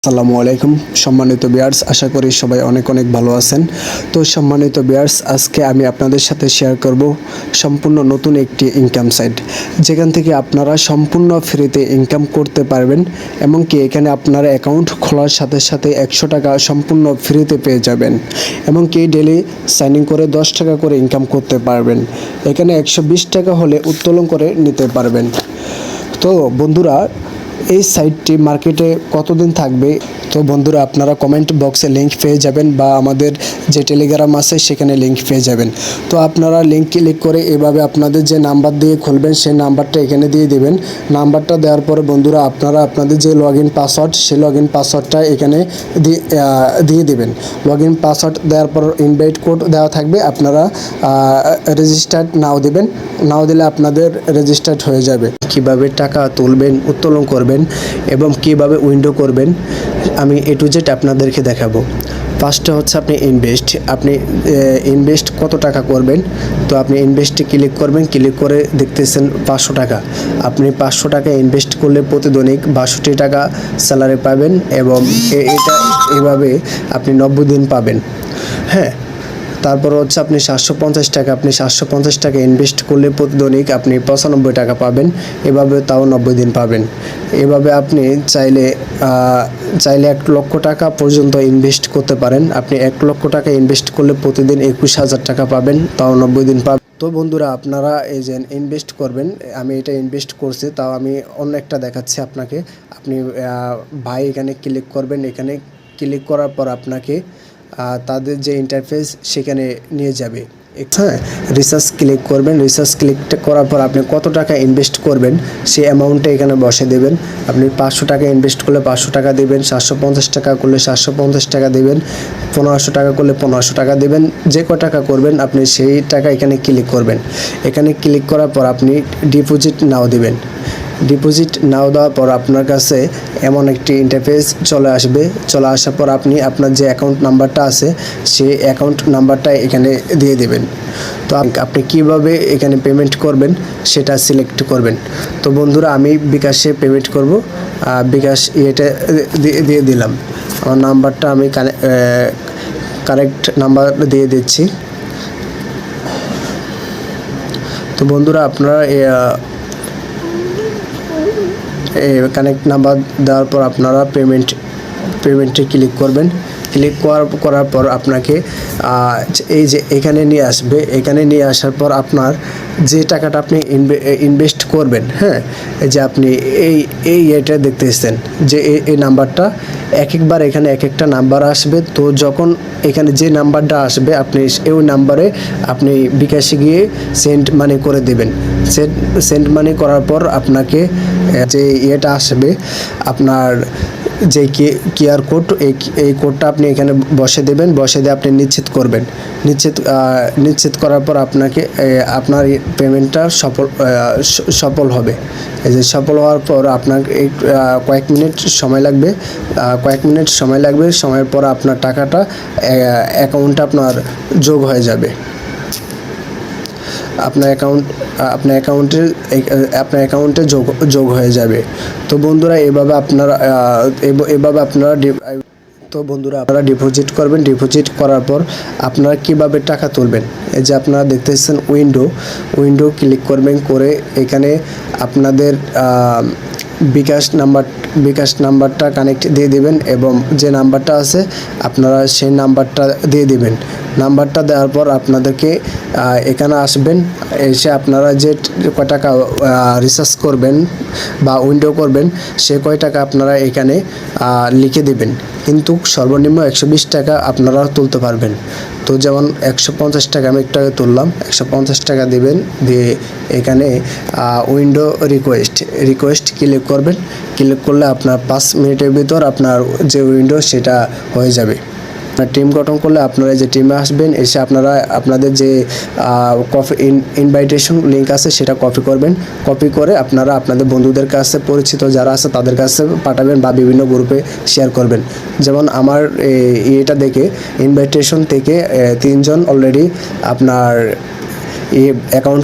আসসালামু আলাইকুম সম্মানিত ভিউয়ার্স, আশা করি সবাই অনেক ভালো আছেন। তো সম্মানিত ভিউয়ার্স, আজকে আমি আপনাদের সাথে শেয়ার করব সম্পূর্ণ নতুন একটি ইনকাম সাইট, যেখান থেকে আপনারা সম্পূর্ণ ফ্রিতে ইনকাম করতে পারবেন। এমনকি এখানে আপনারা অ্যাকাউন্ট খোলার সাথে সাথে 100 টাকা সম্পূর্ণ ফ্রিতে পেয়ে যাবেন। এমনকি ডেলি সাইন ইন করে 10 টাকা করে ইনকাম করতে পারবেন। এখানে 120 টাকা হলে উত্তোলন করে নিতে পারবেন। তো বন্ধুরা, এই সাইটটি মার্কেটে কতদিন থাকবে? তো বন্ধুরা, আপনারা কমেন্ট বক্সে লিঙ্ক পেয়ে যাবেন বা আমাদের যে টেলিগ্রাম আছে সেখানে লিঙ্ক পেয়ে যাবেন। তো আপনারা লিঙ্ক ক্লিক করে এভাবে আপনাদের যে নাম্বার দিয়ে খুলবেন সেই নাম্বারটা এখানে দিয়ে দেবেন। নাম্বারটা দেওয়ার পরে বন্ধুরা, আপনারা আপনাদের যে লগ ইন পাসওয়ার্ড সেই লগ ইন পাসওয়ার্ডটা এখানে দিয়ে দেবেন। লগ ইন পাসওয়ার্ড দেওয়ার পর ইনভাইট কোড দেওয়া থাকবে, আপনারা রেজিস্টার্ড নাও দেবেন। নাও দিলে আপনাদের রেজিস্টার্ড হয়ে যাবে। কিভাবে টাকা তুলবেন, উত্তোলন করবেন এবং কিভাবে উইন্ডো করবেন আমি A to Z আপনাদেরকে দেখাবো। ফার্স্টে হচ্ছে আপনি ইনভেস্ট কত টাকা করবেন। তো আপনি ইনভেস্টে ক্লিক করবেন, ক্লিক করে দেখতেছেন 500 টাকা। আপনি 500 টাকা ইনভেস্ট করলে প্রতিদিন 62 টাকা স্যালারি পাবেন এবং এটা এভাবে আপনি 90 দিন পাবেন। হ্যাঁ, তারপর হচ্ছে আপনি 750 টাকা ইনভেস্ট করলে প্রতিদিন আপনি 95 টাকা পাবেন। এভাবে তাও 90 দিন পাবেন। এভাবে আপনি চাইলে 1 লক্ষ টাকা পর্যন্ত ইনভেস্ট করতে পারেন। আপনি 1 লক্ষ টাকা ইনভেস্ট করলে প্রতিদিন 21,000 টাকা পাবেন, তাও 90 দিন পাবেন। তো বন্ধুরা, আপনারা এই যে ইনভেস্ট করবেন, আমি এটা ইনভেস্ট করছি, তাও আমি অন্য একটা দেখাচ্ছি আপনাকে। আপনি ভাই এখানে ক্লিক করবেন। এখানে ক্লিক করার পর আপনাকে তাদের যে ইন্টারফেস সেখানে নিয়ে যাবে। হ্যাঁ, রিসার্চ ক্লিক করবেন। রিসার্চ ক্লিক করার পর আপনি কত টাকা ইনভেস্ট করবেন সেই অ্যামাউন্টটা এখানে বসে দেবেন। আপনি 500 টাকা ইনভেস্ট করলে 500 টাকা দেবেন, 750 টাকা করলে 750 টাকা দেবেন, 1500 টাকা করলে 1500 টাকা দেবেন। যে কত টাকা করবেন আপনি সেই টাকা এখানে ক্লিক করবেন। এখানে ক্লিক করার পর আপনি ডিপোজিট নাও দেবেন। ডিপোজিট নাও দেওয়ার পর আপনার কাছে এমন একটি ইন্টারফেস চলে আসবে। চলে আসার পর আপনি আপনার যে অ্যাকাউন্ট নাম্বারটা আছে সেই অ্যাকাউন্ট নাম্বারটা এখানে দিয়ে দেবেন। তো আপনি কিভাবে এখানে পেমেন্ট করবেন সেটা সিলেক্ট করবেন। তো বন্ধুরা, আমি বিকাশে পেমেন্ট করব। বিকাশ এটা দিয়ে দিলাম। আমার নাম্বারটা আমি কারেক্ট নাম্বার দিয়ে দিচ্ছি। তো বন্ধুরা, আপনারা কানেক্ট নাম্বার দেওয়ার পর আপনারা পেমেন্টে ক্লিক করবেন। ক্লিক করার পর আপনাকে এই যে এখানে নিয়ে আসবে। এখানে নিয়ে আসার পর আপনার যে টাকাটা আপনি ইনভেস্ট করবেন, হ্যাঁ, এই যে আপনি এটা দেখতেছেন যে এই নাম্বারটা একবার এখানে একটা নাম্বার আসবে। তো যখন এখানে যে নাম্বারটা আসবে আপনি ওই নাম্বারে আপনি বিকাশে গিয়ে সেন্ড মানি করে দেবেন। সেন্ড মানি করার পর আপনাকে যে এটা আসবে, আপনার যে কিউআর কোড, এই কোডটা আপনি এখানে বসে দেবেন। বসে দিয়ে আপনি করবেন। নিশ্চিত করার পর আপনাকে আপনার পেমেন্টটা সফল হবে। এই যে সফল হওয়ার পর আপনার কয়েক মিনিট সময় লাগবে। সময়ের পর আপনার টাকাটা আপনার যোগ হয়ে যাবে। আপনার অ্যাকাউন্টে যোগ হয়ে যাবে। তো বন্ধুরা, এভাবে আপনারা ডিপোজিট করবেন। ডিপোজিট করার পর আপনারা কিভাবে টাকা তুলবেন, এই যে আপনারা দেখতেছেন উইন্ডো ক্লিক করবেন। করে এখানে আপনাদের বিকাশ নাম্বারটা কানেক্ট দিয়ে দিবেন এবং যে নাম্বারটা আছে আপনারা সেই নাম্বারটা দিয়ে দিবেন। নাম্বারটা দেওয়ার পর আপনাদেরকে এখানে আসবেন। এসে আপনারা যে কয় টাকা রিচার্জ করবেন বা উইন্ডো করবেন সে কয় টাকা আপনারা এখানে লিখে দেবেন। কিন্তু সর্বনিম্ন 120 টাকা আপনারা তুলতে পারবেন। তো যেমন 150 টাকা আমি একটু আগে তুললাম, 150 টাকা দেবেন। দিয়ে এখানে উইন্ডো রিকোয়েস্ট ক্লিক করবেন। ক্লিক করলে আপনার 5 মিনিটের ভিতর আপনার যে উইন্ডো সেটা হয়ে যাবে। টিম গঠন করলে আপনারা যে টিমে আসবেন, এসে আপনারা আপনাদের যে ইনভাইটেশন লিঙ্ক আছে সেটা কপি করবেন। কপি করে আপনারা আপনাদের বন্ধুদের কাছে, পরিচিত যারা আছে তাদের কাছে পাঠাবেন বা বিভিন্ন গ্রুপে শেয়ার করবেন। যেমন আমার এটা দেখে ইনভাইটেশন থেকে 3 জন অলরেডি আপনার অ্যাকাউন্ট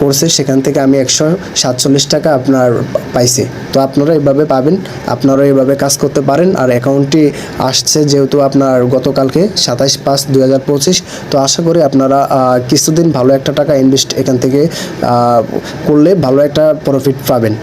করছে সেখান থেকে আমি 147 টাকা আপনার পাইছি। তো আপনারা এভাবে পাবেন, আপনারা এভাবে কাজ করতে পারেন। আর অ্যাকাউন্টটি আসছে যেহেতু আপনার গতকালকে 27/5/2025, তো আশা করি আপনারা কিছুদিন ভালো একটা টাকা ইনভেস্ট এখান থেকে করলে ভালো একটা প্রফিট পাবেন।